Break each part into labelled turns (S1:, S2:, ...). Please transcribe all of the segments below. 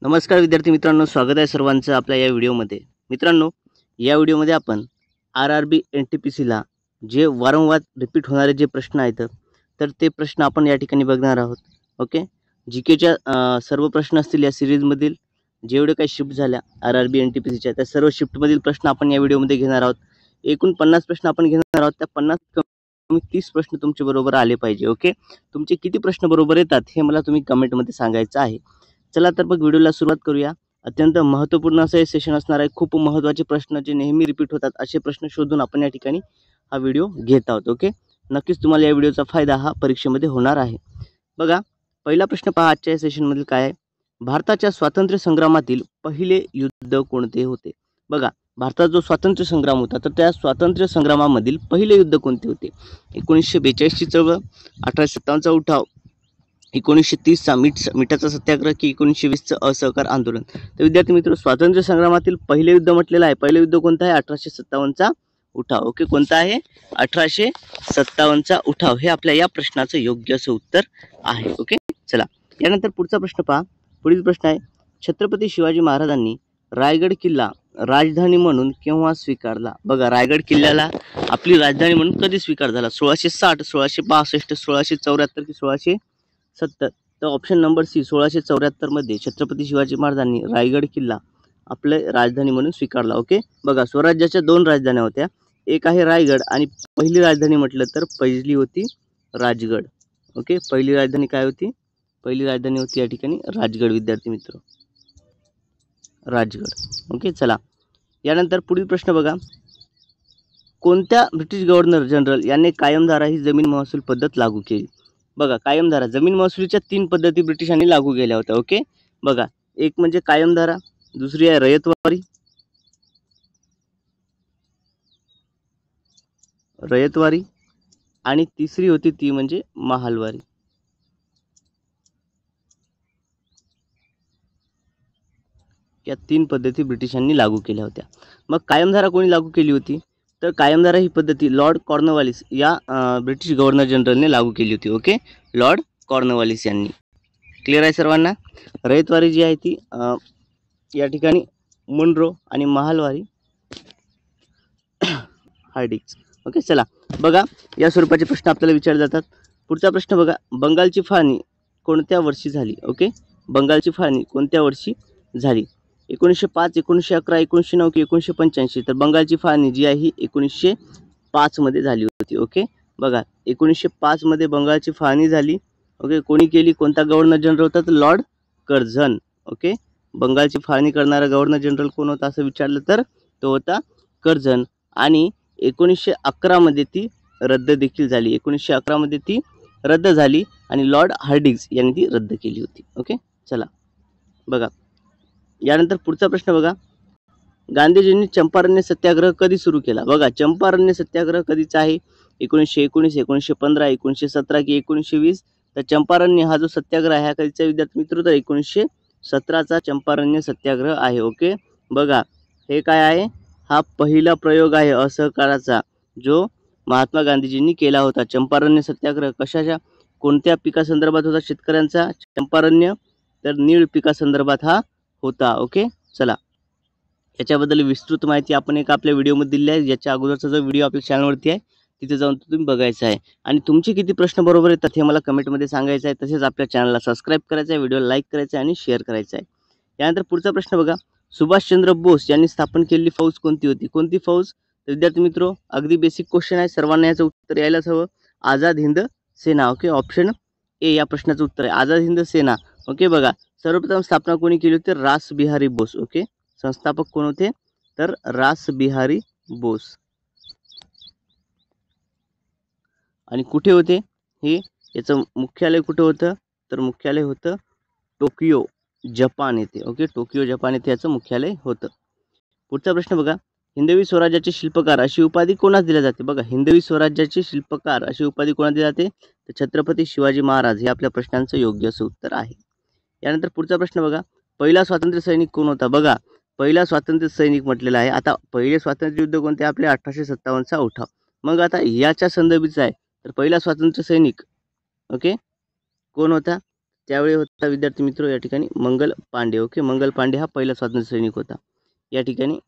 S1: नमस्कार विद्यार्थी मित्रांनो, स्वागत आहे सर्वांचं आपल्या या व्हिडिओमध्ये. मित्रांनो, या व्हिडिओमध्ये आपण आर-आर-बी एन-टी-पी-सीला जे वारंवार रिपीट होणारे जे प्रश्न आहेत, तर ते प्रश्न आपण या ठिकाणी बघणार आहोत. ओके. जी-केच्या सर्व प्रश्न असतील या सिरीजमधील जेवढे काही शिफ्ट झाल्या आर-आर-बी एन-टी-पी-सीच्या त्या सर्व शिफ्टमधील प्रश्न आपण या व्हिडिओमध्ये घेणार आहोत. एकूण 50 प्रश्न आपण घेणार आहोत. त्या 50 कमी 30 प्रश्न तुमचे बरोबर आले पाहिजे. ओके. तुमचे किती प्रश्न बरोबर येतात हे मला तुम्ही कमेंटमध्ये सांगायचं आहे. चला तर मग व्हिडिओला सुरुवात करूया. अत्यंत महत्त्वपूर्ण असं हे सेशन असणार आहे. खूप महत्त्वाचे प्रश्न जे नेहमी रिपीट होतात असे प्रश्न शोधून आपण या ठिकाणी हा व्हिडिओ घेत आहोत. ओके. नक्कीच तुम्हाला या व्हिडिओचा फायदा हा परीक्षेमध्ये होणार आहे. बघा, पहिला प्रश्न पहा आजच्या या सेशनमधील काय आहे. भारताच्या स्वातंत्र्य संग्रामातील पहिले युद्ध कोणते होते? बघा, भारतात जो स्वातंत्र्य संग्राम होता तर त्या स्वातंत्र्य संग्रामामधील पहिले युद्ध कोणते होते? 1942 ची चळवळ, 1857चा उठाव, 1930चा मिठाचा सत्याग्रह की 1920चं असहकार आंदोलन? तर विद्यार्थी मित्र, स्वातंत्र्य संग्रामातील पहिले युद्ध म्हटलेलं आहे. पहिलं युद्ध कोणतं आहे? 1857चा उठाव. ओके. कोणता आहे? 1857चा उठाव हे आपल्या या प्रश्नाचं योग्य असं उत्तर आहे. ओके. चला, यानंतर पुढचा प्रश्न पहा. पुढील प्रश्न आहे, छत्रपती शिवाजी महाराजांनी रायगड किल्ला राजधानी म्हणून केव्हा स्वीकारला? बघा, रायगड किल्ल्याला आपली राजधानी म्हणून कधी स्वीकार झाला? 1660, 1662, 1674 की 1670? तर ऑप्शन नंबर सी 1674 मध्ये छत्रपती शिवाजी महाराजांनी रायगड किल्ला आपले राजधानी म्हणून स्वीकारला. ओके. बघा, स्वराज्याच्या 2 राजधान्या होत्या. एक आहे रायगड आणि पहिली राजधानी म्हटलं तर पहिली होती राजगड. ओके. पहिली राजधानी काय होती? पहिली राजधानी होती या ठिकाणी राजगड. विद्यार्थी मित्र, राजगड. ओके. चला, यानंतर पुढील प्रश्न बघा. कोणत्या ब्रिटिश गव्हर्नर जनरल यांनी कायमधारा ही जमीन महसूल पद्धत लागू केली? बघा, कायमधारा जमीन महसुलीच्या 3 पद्धती ब्रिटिशांनी लागू केल्या होत्या. ओके. बघा, एक म्हणजे कायमधारा, दुसरी आहे रयतवारी आणि तिसरी होती ती म्हणजे महालवारी. या 3 पद्धती ब्रिटिशांनी लागू केल्या होत्या. मग कायमधारा कोणी लागू केली होती? तर कायमधारा ही पद्धती लॉर्ड कॉर्नवालिस या ब्रिटिश गव्हर्नर जनरलने लागू केली होती. ओके. लॉर्ड कॉर्नवालिस यांनी. क्लिअर आहे सर्वांना? रयतवारी जी आहे ती या ठिकाणी मुनरो आणि महालवारी हार्डिंग्स. ओके. चला, बघा, या स्वरूपाचे प्रश्न आपल्याला विचारले जातात. पुढचा प्रश्न बघा, बंगालची फाळणी कोणत्या वर्षी झाली? ओके. बंगालची फाळणी कोणत्या वर्षी झाली? 1905, 1911, 1909 की 1985? तर बंगालची फाळणी जी आहे ही 1905 मध्ये झाली होती. ओके. बघा, 1905 मध्ये बंगालची फाळणी झाली. ओके. कोणी केली? कोणता गव्हर्नर जनरल होता? तर लॉर्ड कर्झन. ओके. बंगालची फाळणी करणारा गव्हर्नर जनरल कोण होता असं विचारलं तर तो होता कर्झन. आणि 1911 मध्ये ती रद्द देखील झाली. 1911 मध्ये ती रद्द झाली आणि लॉर्ड हार्डिंग्स यांनी ती रद्द केली होती. ओके. चला, बघा, यानंतर पुढचा प्रश्न बघा. गांधीजींनी चंपारण्य सत्याग्रह कधी सुरू केला? बघा, चंपारण्य सत्याग्रह कधीचा आहे? 1919, 1915, 1917 की 1920? तर चंपारण्य हा जो सत्याग्रह आहे हा कधीचा विद्यार्थी मित्र? तर 1917चा चंपारण्य सत्याग्रह आहे. ओके. बघा, हे काय आहे? हा पहिला प्रयोग आहे असहकाराचा जो महात्मा गांधीजींनी केला होता. चंपारण्य सत्याग्रह कशाच्या कोणत्या पिकासंदर्भात होता? शेतकऱ्यांचा चंपारण्य तर नीळ पिकासंदर्भात हा होता. ओके. चला, याच्याबद्दल विस्तृत माहिती आपण एक आपल्या व्हिडिओमध्ये दिली आहे. याच्या अगोदरचा जो व्हिडिओ आपल्या चॅनलवरती आहे तिथे जाऊन तुम्ही बघायचा आहे. आणि तुमचे किती प्रश्न बरोबर येतात हे मला कमेंटमध्ये सांगायचं आहे. तसेच आपल्या चॅनलला सबस्क्राईब करायचं आहे, व्हिडिओला लाईक करायचं आहे आणि शेअर करायचं आहे. यानंतर पुढचा प्रश्न बघा. सुभाषचंद्र बोस यांनी स्थापन केलेली फौज कोणती होती? कोणती फौज? विद्यार्थी मित्रो, अगदी बेसिक क्वेश्चन आहे, सर्वांना याचं उत्तर यायलाच हवं. आझाद हिंद सेना. ओके. ऑप्शन ए या प्रश्नाचं उत्तर आहे आझाद हिंद सेना. ओके. बघा, सर्वप्रथम स्थापना कोणी केली होती? रास बिहारी बोस. ओके. संस्थापक कोण होते? तर रास बिहारी बोस. आणि कुठे होते हे? याचं मुख्यालय कुठे होतं? तर मुख्यालय होतं टोकियो, जपान येथे. ओके. टोकियो, जपान येथे याचं मुख्यालय होतं. पुढचा प्रश्न बघा. हिंदवी स्वराज्याचे शिल्पकार अशी उपाधी कोणास दिली जाते? बघा, हिंदवी स्वराज्याचे शिल्पकार अशी उपाधी कोणास दिली जाते? तर छत्रपती शिवाजी महाराज हे आपल्या प्रश्नांचं योग्य असं उत्तर आहे. यानंतर पुढचा प्रश्न बघा. पहिला स्वातंत्र्य सैनिक कोण होता? बघा, पहिला स्वातंत्र्य सैनिक म्हटलेला आहे. आता पहिले स्वातंत्र्य युद्ध कोणते? आपले 1857चा उठाव. मग आता याच्या संदर्भीचा आहे तर पहिला स्वातंत्र्य सैनिक ओके कोण होता? त्यावेळी होता विद्यार्थी मित्र या ठिकाणी मंगल पांडे. ओके, मंगल पांडे हा पहिला स्वातंत्र्य सैनिक होता या ठिकाणी.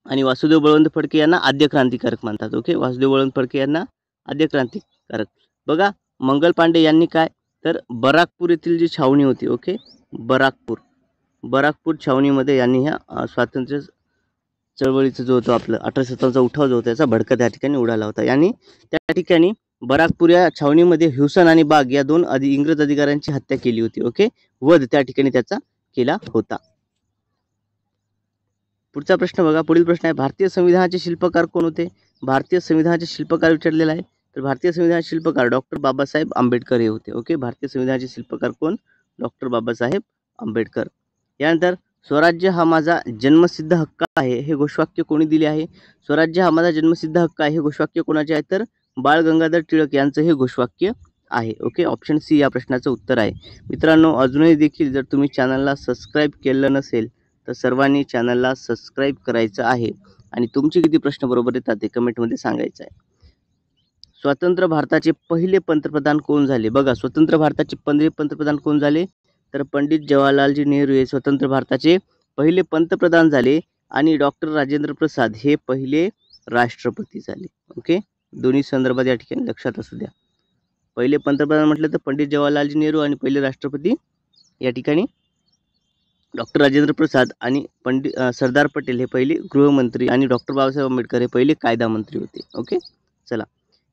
S1: आणि वासुदेव बळवंत फडके यांना आद्य क्रांतिकारक म्हणतात. ओके, वासुदेव बळवंत फडके यांना आद्य क्रांतिकारक. बघा, मंगल पांडे यांनी काय तर बराकपूर येथील जी छावणी होती, ओके, बराकपूर छावणीमध्ये यांनी ह्या स्वातंत्र्य चळवळीचा जो होतो आपलं 1857चा उठाव जो होता त्याचा भडका त्या ठिकाणी उडाला होता. यांनी त्या ठिकाणी बराकपूर या छावणीमध्ये ह्युसन आणि बाग या दोन इंग्रज अधिकाऱ्यांची हत्या केली होती. ओके, वध त्या ठिकाणी त्याचा केला होता. पुढचा प्रश्न बघा. पुढील प्रश्न आहे, भारतीय संविधानाचे शिल्पकार कोण होते? भारतीय संविधानाचे शिल्पकार विचारलेला आहे. तर भारतीय संविधानाचे शिल्पकार डॉक्टर बाबासाहेब आंबेडकर हे होते. ओके, भारतीय संविधानाचे शिल्पकार कोण? डॉक्टर बाबासाहेब आंबेडकर. यानंतर स्वराज्य हा माझा जन्मसिद्ध हक्क आहे हे घोषवाक्य कोणी दिले आहे? स्वराज्य हा माझा जन्मसिद्ध हक्क आहे हे घोषवाक्य कोणाचे आहे? तर बाळ गंगाधर टिळक यांचं हे घोषवाक्य आहे. ओके, ऑप्शन सी या प्रश्नाचं उत्तर आहे. मित्रांनो, अजूनही देखील जर तुम्ही चॅनलला सबस्क्राईब केलं नसेल तर सर्वांनी चॅनलला सबस्क्राईब करायचं आहे आणि तुमचे किती प्रश्न बरोबर येतात ते कमेंटमध्ये सांगायचं आहे. स्वतंत्र भारताचे पहिले पंतप्रधान कोण झाले? बघा, स्वतंत्र भारताचे पहिले पंतप्रधान कोण झाले? तर पंडित जवाहरलालजी नेहरू हे स्वतंत्र भारताचे पहिले पंतप्रधान झाले आणि डॉक्टर राजेंद्र प्रसाद हे पहिले राष्ट्रपती झाले. ओके, दोन्ही संदर्भात या ठिकाणी लक्षात असू द्या. पहिले पंतप्रधान म्हटलं तर पंडित जवाहरलालजी नेहरू आणि पहिले राष्ट्रपती या ठिकाणी डॉक्टर राजेंद्र प्रसाद आणि सरदार पटेल हे पहिले गृहमंत्री आणि डॉक्टर बाबासाहेब आंबेडकर हे पहिले कायदा मंत्री होते. ओके, चला.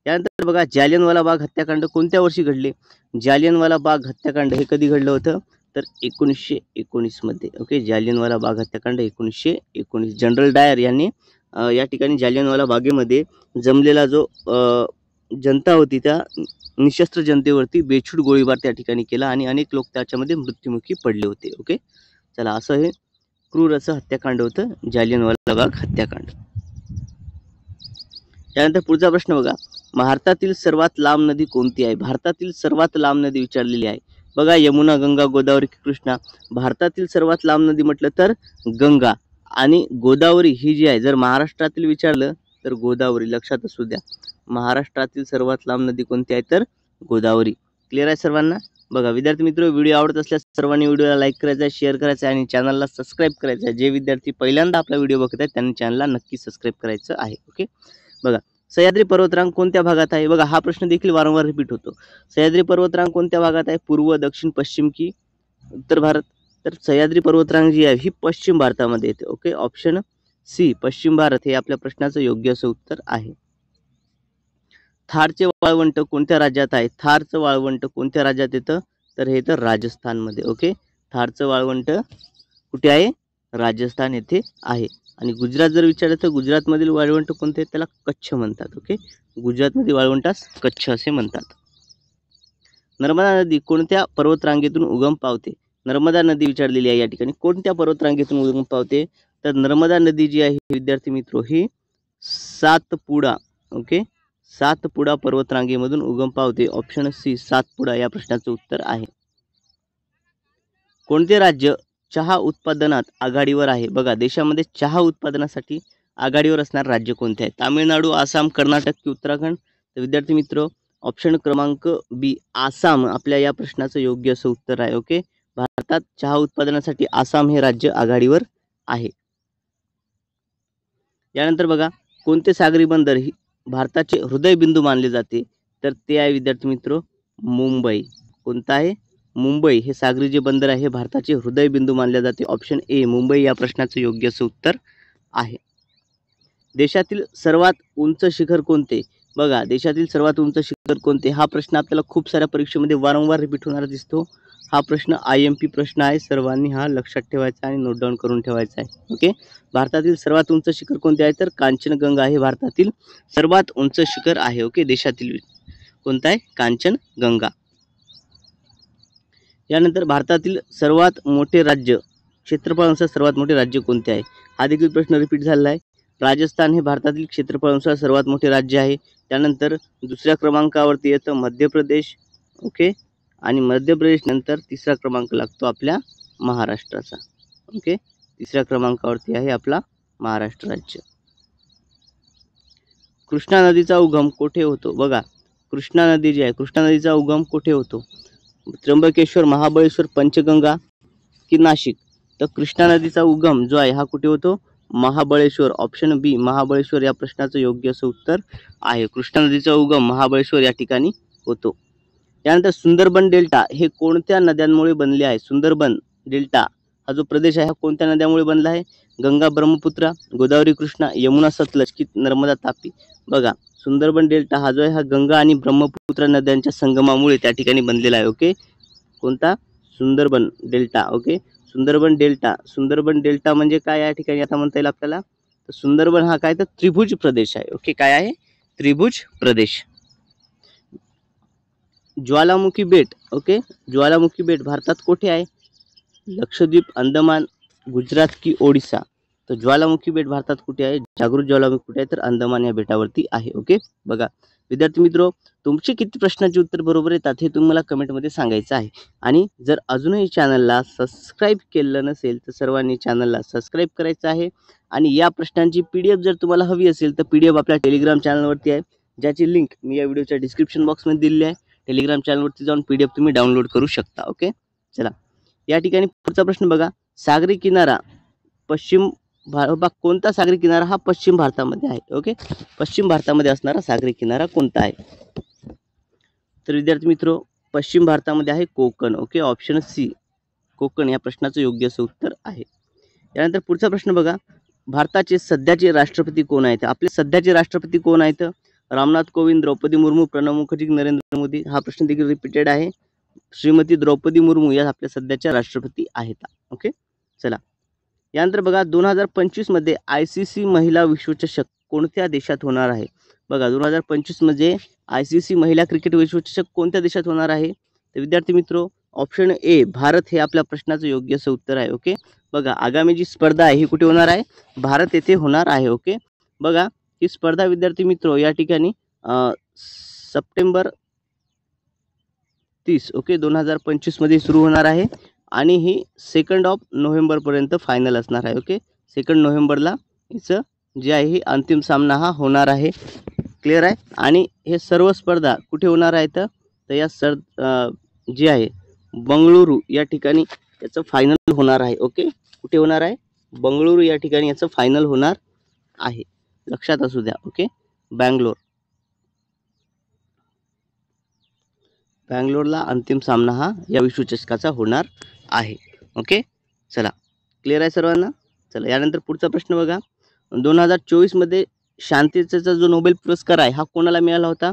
S1: यानंतर बघा, जालियनवाला बाग हत्याकांड कोणत्या वर्षी घडले? जालियनवाला बाग हत्याकांड हे कधी घडलं होतं? तर 1919 मध्ये. ओके, जालियनवाला बाग हत्याकांड 1919. जनरल डायर यांनी या ठिकाणी जालियनवाला बागेमध्ये जमलेला जो जनता होती त्या निशस्त्र जनतेवरती बेछूट गोळीबार त्या ठिकाणी केला आणि अनेक लोक त्याच्यामध्ये मृत्युमुखी पडले होते. ओके, चला, असं हे क्रूर असं हत्याकांड होतं जालियनवाला बाग हत्याकांड. त्यानंतर पुढचा प्रश्न बघा, भारतातील सर्वात लांब नदी कोणती आहे? भारतातील सर्वात लांब नदी विचारलेली आहे. बघा, यमुना, गंगा, गोदावरी की कृष्णा? भारतातील सर्वात लांब नदी म्हटलं तर गंगा. आणि गोदावरी ही जी आहे, जर महाराष्ट्रातील विचारलं तर गोदावरी. लक्षात असू द्या, महाराष्ट्रातील सर्वात लांब नदी कोणती आहे? तर गोदावरी. क्लिअर आहे सर्वांना? बघा विद्यार्थी मित्र, व्हिडिओ आवडत असल्यास सर्वांनी व्हिडिओला लाईक करायचा आहे, शेअर करायचा आहे आणि चॅनलला सबस्क्राईब करायचं आहे. जे विद्यार्थी पहिल्यांदा आपला व्हिडिओ बघत आहेत त्यांनी चॅनलला नक्की सबस्क्राईब करायचं आहे. ओके, बघा, सह्याद्री पर्वतरांग कोणत्या भागात आहे? बघा, हा प्रश्न देखील वारंवार रिपीट होतो. सह्याद्री पर्वतरांग कोणत्या भागात आहे? पूर्व, दक्षिण, पश्चिम की उत्तर भारत? तर सह्याद्री पर्वतरांग जी आहे ही पश्चिम भारतामध्ये येते. ओके, ऑप्शन सी पश्चिम भारत हे आपल्या प्रश्नाचं योग्य असं उत्तर आहे. थारचे वाळवंट कोणत्या राज्यात आहे? थारचं वाळवंट कोणत्या राज्यात येतं? तर हे तर राजस्थानमध्ये. ओके, थारचं वाळवंट कुठे आहे? राजस्थान येथे आहे. आणि गुजरात जर विचारलं तर गुजरातमधील वाळवंट कोणते? त्याला कच्छ म्हणतात. ओके, गुजरातमधील वाळवंटास कच्छ असे म्हणतात. नर्मदा नदी कोणत्या पर्वतरांगेतून उगम पावते? नर्मदा नदी विचारलेली आहे या ठिकाणी. कोणत्या पर्वतरांगेतून उगम पावते? तर नर्मदा नदी जी आहे विद्यार्थी मित्र ही सातपुडा. ओके, सातपुडा पर्वतरांगेमधून उगम पावते. ऑप्शन सी सातपुडा या प्रश्नाचं उत्तर आहे. कोणते राज्य चहा उत्पादनात आघाडीवर आहे? बघा, देशामध्ये चहा उत्पादनासाठी आघाडीवर असणार राज्य कोणते आहे? तामिळनाडू, आसाम, कर्नाटक की उत्तराखंड? तर विद्यार्थी मित्र, ऑप्शन क्रमांक बी आसाम आपल्या या प्रश्नाचं योग्य असं उत्तर आहे. ओके, भारतात चहा उत्पादनासाठी आसाम हे राज्य आघाडीवर आहे. यानंतर बघा, कोणते सागरी बंदर ही भारताचे हृदयबिंदू मानले जाते? तर ते आहे विद्यार्थी मित्र मुंबई. कोणतं आहे? मुंबई हे सागरी जे बंदर आहे हे भारताचे हृदयबिंदू मानले जाते. ऑप्शन ए मुंबई या प्रश्नाचं योग्य असं उत्तर आहे. देशातील सर्वात उंच शिखर कोणते? बघा, देशातील सर्वात उंच शिखर कोणते हा प्रश्न आपल्याला खूप साऱ्या परीक्षेमध्ये वारंवार रिपीट होणारा दिसतो. हा प्रश्न IMP प्रश्न आहे. सर्वांनी हा लक्षात ठेवायचा आणि नोट डाऊन करून ठेवायचा आहे. ओके, भारतातील सर्वात उंच शिखर कोणते आहे? तर कांचनगंगा हे भारतातील सर्वात उंच शिखर आहे. ओके, देशातील कोणतं आहे? कांचनगंगा. यानंतर भारतातील सर्वात मोठे राज्य क्षेत्रफळानुसार सर्वात मोठे राज्य कोणते आहे? हा देखील प्रश्न रिपीट झालेला आहे. राजस्थान हे भारतातील क्षेत्रफळानुसार सर्वात मोठे राज्य आहे. त्यानंतर दुसऱ्या क्रमांकावरती येतं मध्य प्रदेश. ओके, आणि मध्य प्रदेश नंतर तिसरा क्रमांक लागतो आपल्या महाराष्ट्राचा. ओके, तिसऱ्या क्रमांकावरती आहे आपला महाराष्ट्र राज्य. कृष्णा नदीचा उगम कोठे होतो? बघा, कृष्णा नदी जी आहे कृष्णा नदीचा उगम कोठे होतो? त्र्यंबकेश्वर, महाबळेश्वर, पंचगंगा की नाशिक? तर कृष्णा नदीचा उगम जो आहे हा कुठे होतो? महाबळेश्वर. ऑप्शन बी महाबळेश्वर या प्रश्नाचं योग्य असं उत्तर आहे. कृष्णा नदीचा उगम महाबळेश्वर या ठिकाणी होतो. त्यानंतर सुंदरबन डेल्टा हे कोणत्या नद्यांमुळे बनले आहे? सुंदरबन डेल्टा हा जो प्रदेश आहे हा कोणत्या नद्यामुळे बनला आहे? गंगा, ब्रह्मपुत्रा, गोदावरी, कृष्णा, यमुना, सतलज की नर्मदा, तापी? बघा, सुंदरबन डेल्टा हा जो आहे हा गंगा आणि ब्रह्मपुत्रा नद्यांच्या संगमामुळे त्या ठिकाणी बनलेला आहे. ओके, कोणता? Sundarban delta. Okay, Sundarban delta. Sundarban delta म्हणजे काय या ठिकाणी आता म्हणता येईल आपल्याला? तर सुंदरबन हा काय? तर त्रिभुज प्रदेश आहे. ओके, काय आहे? त्रिभुज प्रदेश. ज्वालामुखी बेट. ओके, ज्वालामुखी बेट भारतात कुठे आहे? लक्षद्वीप, अंदमान, गुजरात की ओडिसा? तर ज्वालामुखी बेट भारतात कुठे आहे? जागृत ज्वालामुखी कुठे आहे? तर अंदमान या बेटावरती आहे. ओके, बघा विद्यार्थी मित्र, तुमचे किती प्रश्नांचे उत्तर बरोबर येतात हे तुम्हाला कमेंटमध्ये सांगायचं आहे. आणि जर अजूनही चॅनलला सबस्क्राईब केलं नसेल तर सर्वांनी चॅनलला सबस्क्राईब करायचं आहे. आणि या प्रश्नांची PDF जर तुम्हाला हवी असेल तर PDF आपल्या टेलिग्राम चॅनलवरती आहे, ज्याची लिंक मी या व्हिडिओच्या डिस्क्रिप्शन बॉक्समध्ये दिलेली आहे. टेलिग्राम चॅनलवरती जाऊन PDF तुम्ही डाउनलोड करू शकता. ओके, चला या ठिकाणी पुढचा प्रश्न बघा. सागरी किनारा पश्चिम कोणता सागरी किनारा हा पश्चिम भारतामध्ये आहे? ओके, पश्चिम भारतामध्ये असणारा सागरी किनारा कोणता आहे? तर विद्यार्थी मित्र, पश्चिम भारतामध्ये आहे Konkan. Okay, option C Konkan या प्रश्नाचं योग्य असं उत्तर आहे. यानंतर पुढचा प्रश्न बघा. भारताचे सध्याचे राष्ट्रपती कोण आहेत? आपले सध्याचे राष्ट्रपती कोण आहेत? रामनाथ कोविंद, द्रौपदी मुर्मू, प्रणव मुखर्जी, नरेंद्र मोदी? हा प्रश्न देखील रिपीटेड आहे. श्रीमती द्रौपदी मुर्मू या आपल्या सध्याच्या राष्ट्रपती आहेत. ओके, चला यानंतर बघा 2025 मध्ये ICC महिला विश्वचषक कोणत्या देशात होणार आहे? बघा 2025 मध्ये ICC महिला क्रिकेट विश्वचषक कोणत्या देशात होणार आहे? तर विद्यार्थी मित्र, ऑप्शन ए भारत हे आपल्या प्रश्नाचं योग्य असं उत्तर आहे. ओके, बघा आगामी जी स्पर्धा आहे ही कुठे होणार आहे? भारत येथे होणार आहे. ओके, बघा ही स्पर्धा विद्यार्थी मित्र या ठिकाणी सप्टेंबर 30 ओके 2025 मध्ये सुरू होणार आहे आणि ही 2 नोव्हेंबर पर्यंत फायनल असणार आहे. ओके, 2 नोव्हेंबरला हिचं जे आहे ही अंतिम सामना हा होणार आहे. क्लिअर आहे? आणि हे सर्व स्पर्धा कुठे होणार आहेत? तर या जे आहे बंगळुरू या ठिकाणी याचं फायनल होणार आहे. ओके, कुठे होणार आहे? बंगळुरू या ठिकाणी याचं फायनल होणार आहे. लक्षात असू द्या. ओके, बँगलोरला अंतिम सामना हा या विश्वचषकाचा होणार आहे. ओके, चला क्लिअर आहे सर्वांना? चला यानंतर पुढचा प्रश्न बघा. 2024 मध्ये शांततेचा जो नोबेल पुरस्कार आहे हा कोणाला मिळाला होता?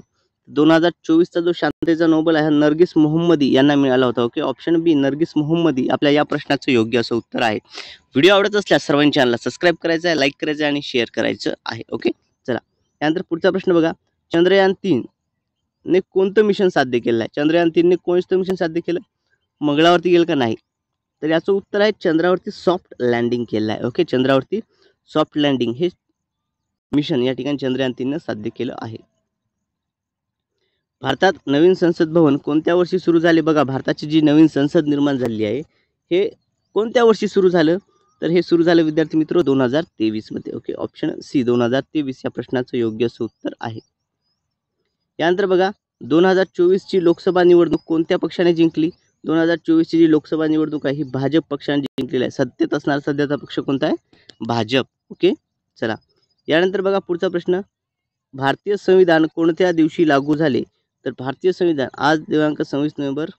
S1: 2024चा जो शांततेचा नोबेल आहे हा नर्गिस मोहम्मदी यांना मिळाला होता. ओके, ऑप्शन बी नर्गिस मोहम्मदी आपल्या या प्रश्नाचं योग्य असं उत्तर आहे. व्हिडिओ आवडत असल्यास सर्वांनी चॅनलला सबस्क्राईब करायचं आहे, लाईक करायचं आहे आणि शेअर करायचं आहे. ओके, चला यानंतर पुढचा प्रश्न बघा. चंद्रयान 3 ने कोणतं मिशन साध्य केलं आहे? चंद्रयान 3 ने कोणतं मिशन साध्य केलं? मंगळावरती गेलं का नाही? तर याचं उत्तर आहे चंद्रावरती सॉफ्ट लँडिंग केलं आहे. ओके, चंद्रावरती सॉफ्ट लँडिंग हे मिशन या ठिकाणी चंद्रयान 3 ने साध्य केलं आहे. भारतात नवीन संसद भवन कोणत्या वर्षी सुरू झाले? बघा भारताची जी नवीन संसद निर्माण झाली आहे हे कोणत्या वर्षी सुरू झालं? तर हे सुरू झालं विद्यार्थी मित्र 2023 मध्ये. ओके, ऑप्शन सी 2023 या प्रश्नाचं योग्य असं उत्तर आहे. यानंतर बघा 2024 ची लोकसभा निवडणूक कोणत्या पक्षाने जिंकली? 2024 ची जी लोकसभा निवडणूक आहे ही भाजप पक्षाने जिंकलेली आहे. सत्तेत असणारा सध्याचा पक्ष कोणता आहे? भाजप. ओके, चला यानंतर बघा पुढचा प्रश्न. भारतीय संविधान कोणत्या दिवशी लागू झाले? तर भारतीय संविधान आज दिनांक 26 नोव्हेंबर.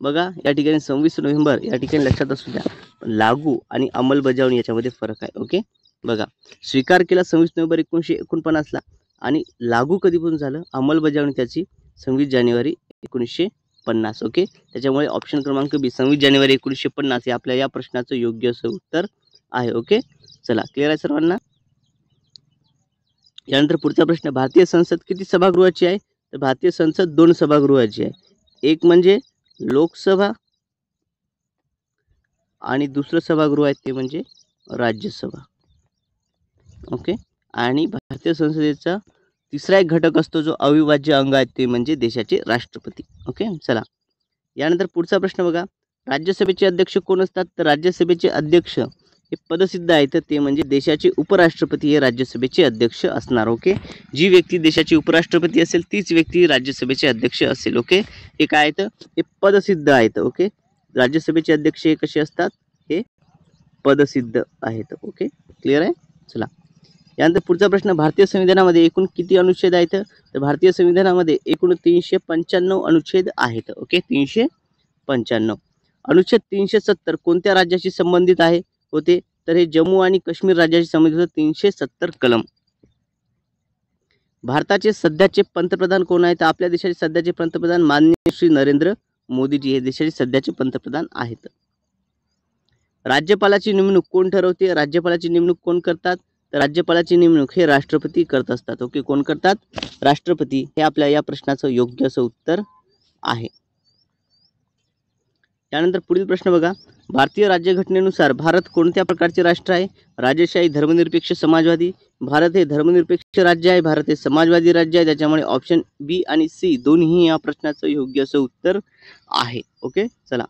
S1: बघा या ठिकाणी 26 नोव्हेंबर या ठिकाणी लक्षात असू द्या. लागू आणि अंमलबजावणी याच्यामध्ये फरक आहे. ओके, बघा स्वीकार केला 26 नोव्हेंबर 1949ला आणि लागू कधीपासून झालं? अंमलबजावणी त्याची 26 जानेवारी 1950. ओके, त्याच्यामुळे ऑप्शन क्रमांक बी 26 जानेवारी 1950 हे आपल्या या प्रश्नाचं योग्य असं उत्तर आहे. ओके, चला क्लिअर आहे सर्वांना? यानंतर पुढचा प्रश्न. भारतीय संसद किती सभागृहाची आहे? तर भारतीय संसद 2 सभागृहाची आहे. एक म्हणजे लोकसभा आणि दुसरं सभागृह आहे ते म्हणजे राज्यसभा. ओके, आणि भारतीय संसदेचा तिसरा एक घटक असतो जो अविभाज्य अंग आहे ते म्हणजे देशाचे राष्ट्रपती. ओके, चला यानंतर पुढचा प्रश्न बघा. राज्यसभेचे अध्यक्ष कोण असतात? तर राज्यसभेचे अध्यक्ष हे पदसिद्ध आहे तर ते म्हणजे देशाचे उपराष्ट्रपती हे राज्यसभेचे अध्यक्ष असणार. ओके, जी व्यक्ती देशाची उपराष्ट्रपती असेल तीच व्यक्ती राज्यसभेचे अध्यक्ष असेल. ओके, हे काय आहेत, हे पदसिद्ध आहेत. ओके, राज्यसभेचे अध्यक्ष हे कसे असतात, हे पदसिद्ध आहेत. ओके, क्लिअर आहे. चला, यानंतर पुढचा प्रश्न, भारतीय संविधानामध्ये एकूण किती अनुच्छेद आहेत, तर भारतीय संविधानामध्ये एकूण 395 अनुच्छेद आहेत. ओके, 395. अनुच्छेद 370 कोणत्या राज्याशी संबंधित आहे होते, तर हे जम्मू आणि काश्मीर राज्याशी संबंधित होते. 370 कलम. भारताचे सध्याचे पंतप्रधान कोण आहेत, आपल्या देशाचे सध्याचे पंतप्रधान माननीय श्री नरेंद्र मोदीजी हे देशाचे सध्याचे पंतप्रधान आहेत. राज्यपालाची नेमणूक कोण ठरवते, राज्यपालाची नेमणूक कोण करतात, तर राज्यपालाची नेमणूक हे राष्ट्रपती करत असतात. ओके, कोण करतात, राष्ट्रपती. हे आपल्या या प्रश्नाचं योग्य असं उत्तर आहे. त्यानंतर पुढील प्रश्न बघा, भारतीय राज्यघटनेनुसार भारत कोणत्या प्रकारचे राष्ट्र आहे, राजेशाही, धर्मनिरपेक्ष, समाजवादी. भारत हे धर्मनिरपेक्ष राज्य आहे, भारत हे समाजवादी राज्य आहे. त्याच्यामुळे ऑप्शन बी आणि सी दोन्ही या प्रश्नाचं योग्य असं उत्तर आहे. ओके, चला,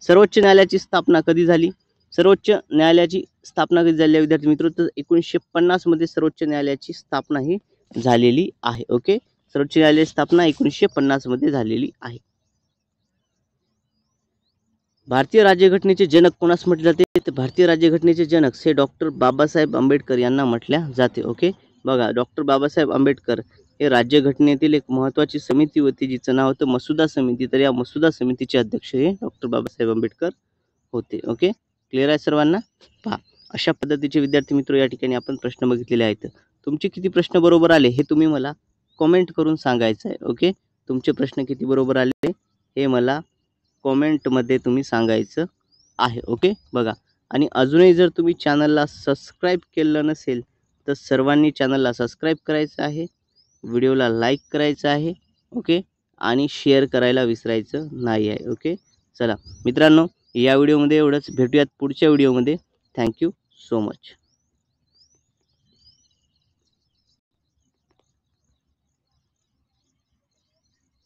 S1: सर्वोच्च न्यायालयाची स्थापना कधी झाली, सर्वोच्च न्यायालयाची स्थापना कधी झाली विद्यार्थी मित्र, तर 1950 मध्ये सर्वोच्च न्यायालयाची स्थापना ही झालेली आहे. ओके, सर्वोच्च न्यायालयाची स्थापना 1950 मध्ये झालेली आहे. भारतीय राज्यघटनेचे जनक कोणास म्हटले जाते, तर भारतीय राज्यघटनेचे जनक हे डॉक्टर बाबासाहेब आंबेडकर यांना म्हटल्या जाते. ओके, बघा, डॉक्टर बाबासाहेब आंबेडकर हे राज्यघटनेतील एक महत्त्वाची समिती होती जिचं नाव होतं मसुदा समिती. तर या मसुदा समितीचे अध्यक्ष हे डॉक्टर बाबासाहेब आंबेडकर होते. ओके, क्लिअर आहे सर्वांना. पहा, अशा पद्धतीचे विद्यार्थी मित्र या ठिकाणी आपण प्रश्न बघितलेले आहेत. तुमचे किती प्रश्न बरोबर आले हे तुम्ही मला कॉमेंट करून सांगायचं आहे. ओके, तुमचे प्रश्न किती बरोबर आले हे मला कॉमेंटमध्ये तुम्ही सांगायचं आहे. ओके, बघा, आणि अजूनही जर तुम्ही चॅनलला सबस्क्राईब केलं नसेल तर सर्वांनी चॅनलला सबस्क्राईब करायचं आहे, व्हिडिओला लाईक करायचं आहे. ओके, आणि शेअर करायला विसरायचं नाही आहे. ओके, चला मित्रांनो, या व्हिडिओमध्ये एवढंच. भेटूयात पुढच्या व्हिडिओमध्ये. Thank you so much.